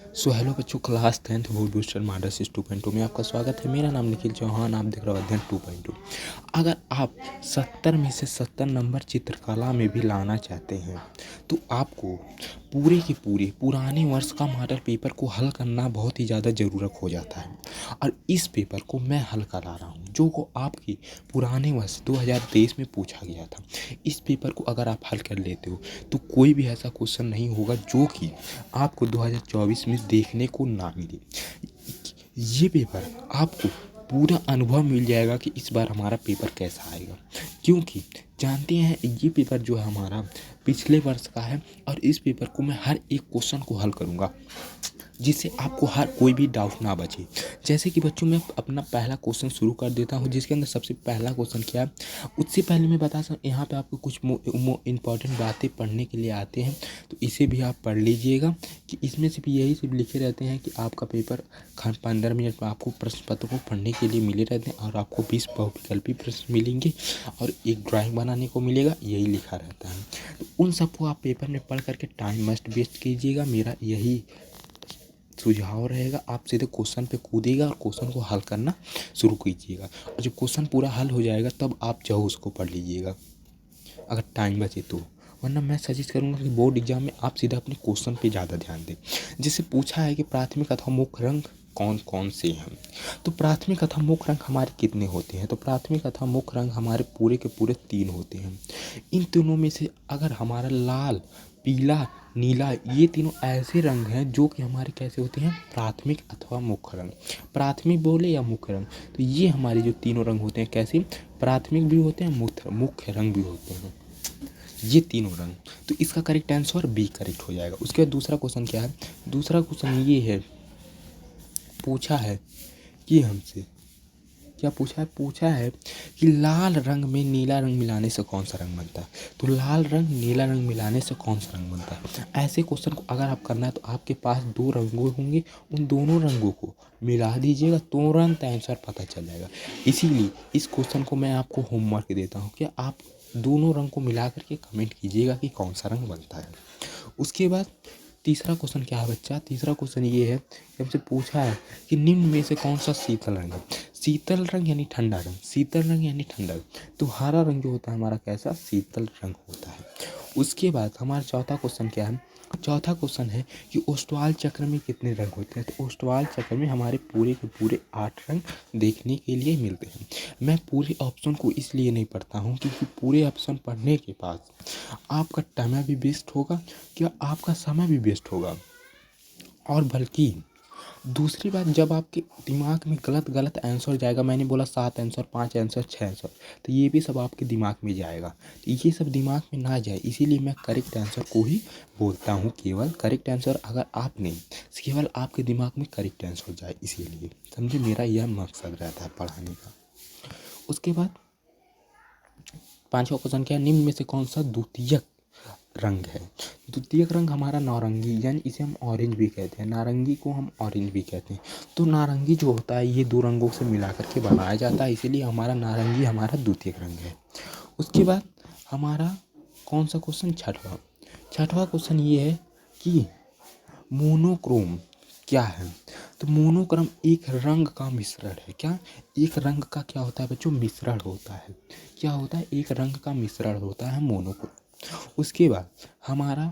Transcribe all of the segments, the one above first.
So hello बच्चों, class 10th board booster माडर्स 2.2 में आपका स्वागत है। मेरा नाम निखिल चौहान, आप देख रहे हो अध्ययन 2.2। अगर आप 70 में से 70 नंबर चित्रकला में भी लाना चाहते हैं तो आपको पूरे के पूरे पुराने वर्ष का मॉडल पेपर को हल करना बहुत ही ज़्यादा ज़रूरत हो जाता है। और इस पेपर को मैं हल करा रहा हूँ, जो को आपके पुराने वर्ष 2023 में पूछा गया था। इस पेपर को अगर आप हल कर लेते हो तो कोई भी ऐसा क्वेश्चन नहीं होगा जो कि आपको 2024 में देखने को ना मिले। ये पेपर आपको पूरा अनुभव मिल जाएगा कि इस बार हमारा पेपर कैसा आएगा, क्योंकि जानते हैं ये पेपर जो है हमारा पिछले वर्ष का है। और इस पेपर को मैं हर एक क्वेश्चन को हल करूँगा जिससे आपको हर कोई भी डाउट ना बचे। जैसे कि बच्चों, मैं अपना पहला क्वेश्चन शुरू कर देता हूँ, जिसके अंदर सबसे पहला क्वेश्चन क्या है उससे पहले मैं बता सकता, यहाँ पे आपको कुछ इम्पॉर्टेंट बातें पढ़ने के लिए आते हैं, तो इसे भी आप पढ़ लीजिएगा कि इसमें से भी यही सब लिखे रहते हैं कि आपका पेपर 15 मिनट में आपको प्रश्न पत्र को पढ़ने के लिए मिले रहते हैं और आपको 20 बहुविकल्पी प्रश्न मिलेंगे और एक ड्राइंग बनाने को मिलेगा, यही लिखा रहता है। तो उन सबको आप पेपर में पढ़ करके टाइम मस्ट वेस्ट कीजिएगा, मेरा यही सुझाव रहेगा। आप सीधे क्वेश्चन पे कूदिएगा और क्वेश्चन को हल करना शुरू कीजिएगा, और जब क्वेश्चन पूरा हल हो जाएगा तब आप जाओ उसको पढ़ लीजिएगा अगर टाइम बचे तो। वरना मैं सजेस्ट करूँगा कि बोर्ड एग्जाम में आप सीधा अपने क्वेश्चन पे ज़्यादा ध्यान दें। जैसे पूछा है कि प्राथमिक अथवा मुख्य रंग कौन कौन से हैं, तो प्राथमिक अथवा मुख्य रंग हमारे कितने होते हैं, तो प्राथमिक अथवा मुख्य रंग हमारे पूरे के पूरे 3 होते हैं। इन तीनों में से अगर हमारा लाल, पीला, नीला, ये तीनों ऐसे रंग हैं जो कि हमारे कैसे होते हैं, प्राथमिक अथवा मुख्य रंग। प्राथमिक बोले या मुख्य रंग, तो ये हमारे जो तीनों रंग होते हैं कैसे, प्राथमिक भी होते हैं, मुख्य रंग भी होते हैं, ये तीनों रंग। तो इसका करेक्ट आंसर बी करेक्ट हो जाएगा। उसके बाद दूसरा क्वेश्चन क्या है, दूसरा क्वेश्चन ये है, पूछा है कि हमसे क्या पूछा है कि लाल रंग में नीला रंग मिलाने से कौन सा रंग बनता है। तो लाल रंग नीला रंग मिलाने से कौन सा रंग बनता है, ऐसे क्वेश्चन को अगर आप करना है तो आपके पास 2 रंगों होंगे, उन दोनों रंगों को मिला दीजिएगा, तुरंत आंसर पता चल जाएगा। इसीलिए इस क्वेश्चन को मैं आपको होमवर्क देता हूँ कि आप दोनों रंग को मिला करके कमेंट कीजिएगा कि कौन सा रंग बनता है। उसके बाद तीसरा क्वेश्चन क्या है बच्चा, तीसरा क्वेश्चन ये है कि हमसे पूछा है कि निम्न में से कौन सा शीतल रंग है। शीतल रंग यानी ठंडा रंग, शीतल रंग यानी ठंडा रंग, तो हरा रंग जो होता है हमारा कैसा, शीतल रंग होता है। उसके बाद हमारा चौथा क्वेश्चन क्या है, चौथा क्वेश्चन है कि ओस्टवाल चक्र में कितने रंग होते हैं। तो ओस्टवाल चक्र में हमारे पूरे के पूरे 8 रंग देखने के लिए मिलते हैं। मैं पूरे ऑप्शन को इसलिए नहीं पढ़ता हूँ क्योंकि पूरे ऑप्शन पढ़ने के बाद आपका टाइम भी वेस्ट होगा, क्या आपका समय भी वेस्ट होगा, और बल्कि दूसरी बात, जब आपके दिमाग में गलत गलत आंसर जाएगा, मैंने बोला 7 आंसर, 5 आंसर, 6 आंसर, तो ये भी सब आपके दिमाग में जाएगा, तो ये सब दिमाग में ना जाए इसीलिए मैं करेक्ट आंसर को ही बोलता हूँ। केवल करेक्ट आंसर अगर आपने, केवल आपके दिमाग में करेक्ट आंसर जाए, इसीलिए समझे, मेरा यह मकसद रहता है पढ़ाने का। उसके बाद पांचवा क्वेश्चन क्या है, निम्न में से कौन सा द्वितीयक रंग है। द्वितीयक रंग हमारा नारंगी, यानी इसे हम ऑरेंज भी कहते हैं, नारंगी को हम ऑरेंज भी कहते हैं। तो नारंगी जो होता है ये 2 रंगों से मिला करके बनाया जाता है, इसीलिए हमारा नारंगी हमारा द्वितीयक रंग है। उसके बाद हमारा कौन सा क्वेश्चन, छठवां क्वेश्चन ये है कि मोनोक्रोम क्या है। तो मोनोक्रोम एक रंग का मिश्रण है। क्या, एक रंग का क्या होता है बच्चों, मिश्रण होता है। क्या होता है, एक रंग का मिश्रण होता है मोनोक्रोम। उसके बाद हमारा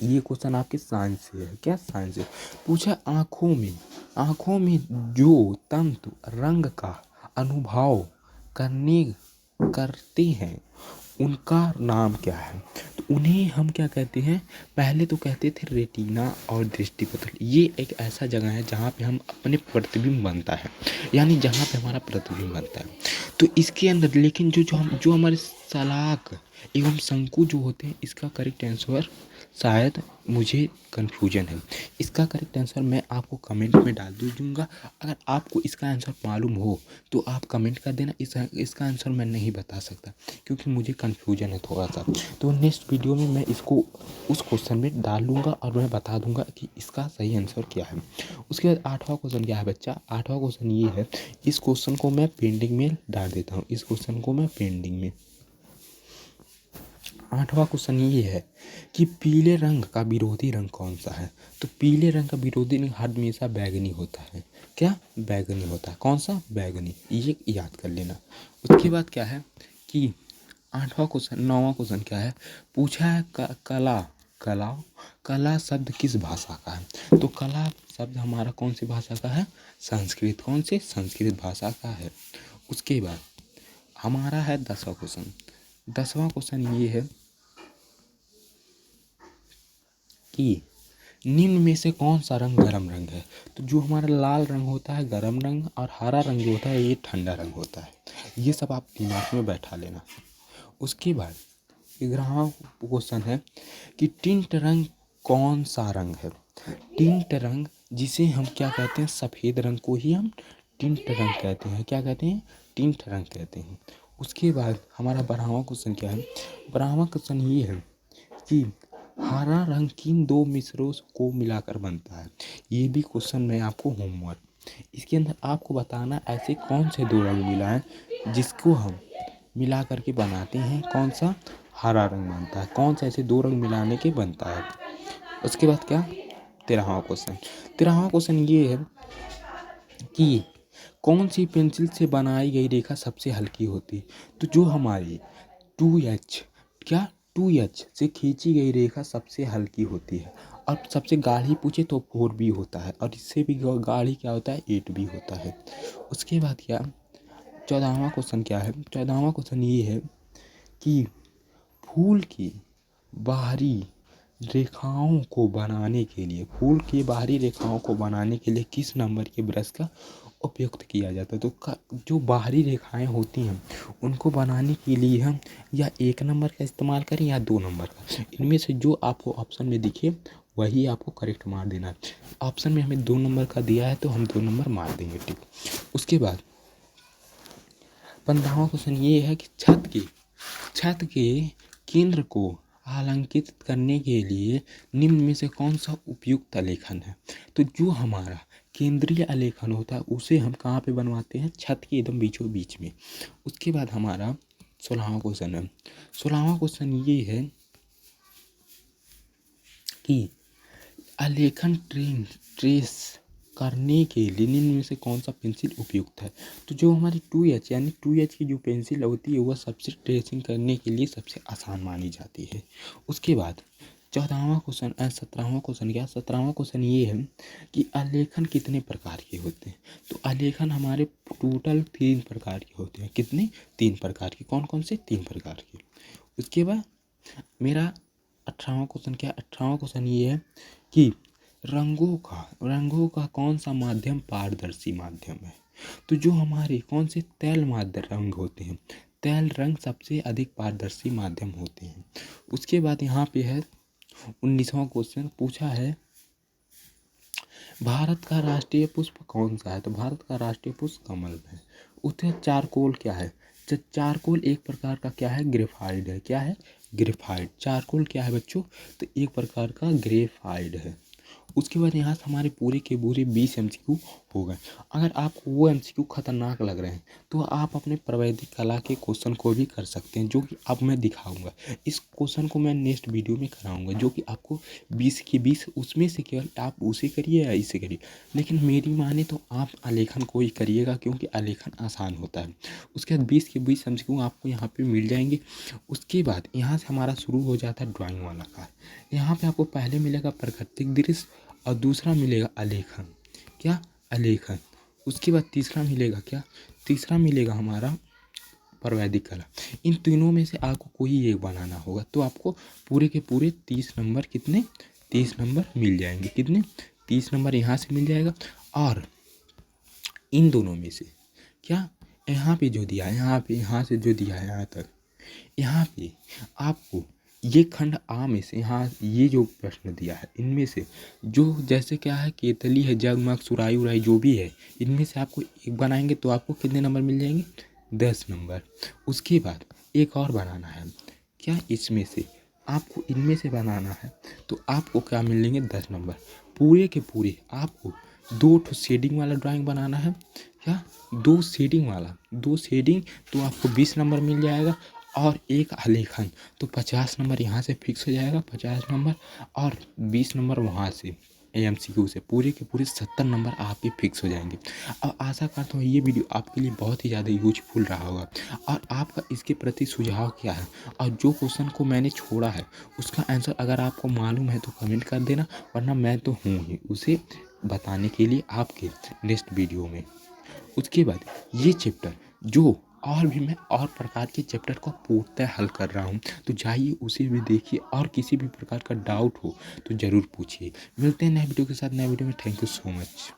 ये क्वेश्चन आपके साइंस से है। क्या, साइंस से पूछा, आंखों में जो तंतु रंग का अनुभव करते हैं उनका नाम क्या है। तो उन्हें हम क्या कहते हैं, पहले तो कहते थे रेटिना और दृष्टिपटल। ये एक ऐसा जगह है जहाँ पे हम अपने प्रतिबिंब बनता है, यानी जहाँ पे हमारा प्रतिबिंब बनता है। तो इसके अंदर लेकिन जो हमारे सलाक एवं शंकु जो होते हैं, इसका करेक्ट आंसर शायद मुझे कन्फ्यूजन है। इसका करेक्ट आंसर मैं आपको कमेंट में डाल दूंगा। अगर आपको इसका आंसर मालूम हो तो आप कमेंट कर देना। इसका आंसर मैं नहीं बता सकता क्योंकि मुझे कन्फ्यूजन है थोड़ा सा। तो नेक्स्ट वीडियो में मैं इसको उस क्वेश्चन में डाल लूँगा और मैं बता दूंगा कि इसका सही आंसर क्या है। उसके बाद 8वां क्वेश्चन क्या है बच्चा, 8वां क्वेश्चन ये है, इस क्वेश्चन को मैं पेंडिंग में डाल देता हूँ, इस क्वेश्चन को मैं पेंडिंग में 8वां क्वेश्चन ये है कि पीले रंग का विरोधी रंग कौन सा है? तो पीले रंग का विरोधी रंग हमेशा बैंगनी होता है। क्या? बैंगनी होता है। कौन सा? बैंगनी। ये याद कर लेना। उसके बाद क्या है कि 9वां क्वेश्चन क्या है? पूछा है कला कला कला शब्द किस भाषा का है? तो कला शब्द हमारा कौन सी भाषा का है? संस्कृत। कौन सी? संस्कृत भाषा का है। उसके बाद हमारा है 10वां क्वेश्चन। 10वां क्वेश्चन ये है कि निम्न में से कौन सा रंग गर्म रंग है? तो जो हमारा लाल रंग होता है गर्म रंग, और हरा रंग जो होता है ये ठंडा रंग होता है। ये सब आप दिमाग में बैठा लेना। उसके बाद 11वां क्वेश्चन है कि टिंट रंग कौन सा रंग है? टिंट रंग जिसे हम क्या कहते हैं? सफ़ेद रंग को ही हम टिंट रंग कहते हैं। क्या कहते हैं? टिंट रंग कहते हैं। उसके बाद हमारा 12वां क्वेश्चन क्या है? 12वां क्वेश्चन ये है कि हरा रंग किन दो मिश्रों को मिलाकर बनता है? ये भी क्वेश्चन में आपको होमवर्क। इसके अंदर आपको बताना ऐसे कौन से दो रंग मिला है जिसको हम मिला करके बनाते हैं कौन सा? हरा रंग बनता है। कौन से ऐसे दो रंग मिलाने के बनता है? उसके बाद क्या? 13वां क्वेश्चन। 13वां क्वेश्चन ये है कि कौन सी पेंसिल से बनाई गई रेखा सबसे हल्की होती है? तो जो हमारी 2H क्या 2H से खींची गई रेखा सबसे हल्की होती है। और सबसे गाढ़ी पूछे तो 4B होता है, और इससे भी गाढ़ी क्या होता है? 8B होता है। उसके बाद क्या 14वां क्वेश्चन क्या है? 14वां क्वेश्चन ये है कि फूल की बाहरी रेखाओं को बनाने के लिए किस नंबर के ब्रश का उपयोग किया जाता है? तो जो बाहरी रेखाएं होती हैं उनको बनाने के लिए हम या 1 नंबर का इस्तेमाल करें या 2 नंबर का। इनमें से जो आपको ऑप्शन में दिखे वही आपको करेक्ट मार देना है। ऑप्शन में हमें 2 नंबर का दिया है तो हम 2 नंबर मार देंगे। ठीक। उसके बाद 15वां क्वेश्चन ये है कि छत के केंद्र को आलंकित करने के लिए निम्न में से कौन सा उपयुक्त आलेखन है? तो जो हमारा केंद्रीय आलेखन होता है उसे हम कहाँ पे बनवाते हैं? छत के एकदम बीचों बीच में। उसके बाद हमारा 16वां क्वेश्चन है। 16वां क्वेश्चन ये है कि आलेखन ट्रेस करने के लिए निम्न में से कौन सा पेंसिल उपयुक्त है? तो जो हमारी 2H यानी 2H की जो पेंसिल होती है वह सबसे ट्रेसिंग करने के लिए सबसे आसान मानी जाती है। उसके बाद 17वां क्वेश्चन क्या? 17वां क्वेश्चन ये है कि आलेखन कितने प्रकार के होते हैं? तो आलेखन हमारे टोटल 3 प्रकार के होते हैं। कितने? 3 प्रकार के। कौन कौन से? 3 प्रकार के। उसके बाद मेरा 18वां क्वेश्चन क्या? 18वां क्वेश्चन ये है कि रंगों का कौन सा माध्यम पारदर्शी माध्यम है? तो जो हमारे कौन से तैल माध्य रंग होते हैं, तैल रंग सबसे अधिक पारदर्शी माध्यम होते हैं। उसके बाद यहाँ पे है 19वां क्वेश्चन पूछा है भारत का राष्ट्रीय पुष्प कौन सा है? तो भारत का राष्ट्रीय पुष्प कमल है। उत्तर चारकोल क्या है? चारकोल एक प्रकार का क्या है? ग्रेफाइड है। क्या है? ग्रेफाइड। चारकोल क्या है बच्चों? तो एक प्रकार का ग्रेफाइड है। उसके बाद यहाँ से हमारे पूरे के पूरे 20 MCQ हो गए। अगर आपको वो MCQ खतरनाक लग रहे हैं तो आप अपने प्रावैधिक कला के क्वेश्चन को भी कर सकते हैं, जो कि अब मैं दिखाऊंगा। इस क्वेश्चन को मैं नेक्स्ट वीडियो में कराऊंगा, जो कि आपको 20 के 20 उसमें से केवल आप उसे करिए या इसे करिए, लेकिन मेरी माने तो आप आलेखन को ही करिएगा क्योंकि आलेखन आसान होता है। उसके बाद 20 के 20 MCQ आपको यहाँ पे मिल जाएंगे। उसके बाद यहाँ से हमारा शुरू हो जाता है ड्राइंग वाला कार्य। यहाँ पे आपको पहले मिलेगा प्राकृतिक दृश्य और दूसरा मिलेगा आलेखन। क्या? आलेखन। उसके बाद तीसरा मिलेगा क्या? तीसरा मिलेगा हमारा प्रावैधिक कला। इन तीनों में से आपको कोई एक बनाना होगा तो आपको पूरे के पूरे 30 नंबर कितने? 30 नंबर मिल जाएंगे। कितने? 30 नंबर यहाँ से मिल जाएगा। और इन दोनों में से क्या यहाँ पे जो दिया है, यहाँ से जो दिया है यहाँ तक, यहाँ पे आपको ये खंड आ में से यहाँ ये जो प्रश्न दिया है इनमें से जो जैसे क्या है केतली है, जगमग, सुराही उराही जो भी है, इनमें से आपको एक बनाएंगे तो आपको कितने नंबर मिल जाएंगे? 10 नंबर। उसके बाद एक और बनाना है। क्या? इसमें से आपको इनमें से बनाना है तो आपको क्या मिलेंगे? 10 नंबर। पूरे के पूरे आपको 2 शेडिंग वाला ड्राइंग बनाना है। क्या? 2 शेडिंग वाला, 2 शेडिंग तो आपको 20 नंबर मिल जाएगा। और एक आलेखन, तो 50 नंबर यहाँ से फिक्स हो जाएगा, 50 नंबर और 20 नंबर वहाँ से एमसीक्यू से, पूरे के पूरे 70 नंबर आपके फिक्स हो जाएंगे। और आशा करता हूँ ये वीडियो आपके लिए बहुत ही ज़्यादा यूजफुल रहा होगा। और आपका इसके प्रति सुझाव क्या है, और जो क्वेश्चन को मैंने छोड़ा है उसका आंसर अगर आपको मालूम है तो कमेंट कर देना, वरना मैं तो हूँ ही उसे बताने के लिए आपके नेक्स्ट वीडियो में। उसके बाद ये चैप्टर जो और भी मैं और प्रकार के चैप्टर को पूर्णतः हल कर रहा हूँ, तो जाइए उसे भी देखिए, और किसी भी प्रकार का डाउट हो तो ज़रूर पूछिए। मिलते हैं नए वीडियो के साथ, नए वीडियो में। Thank you so much.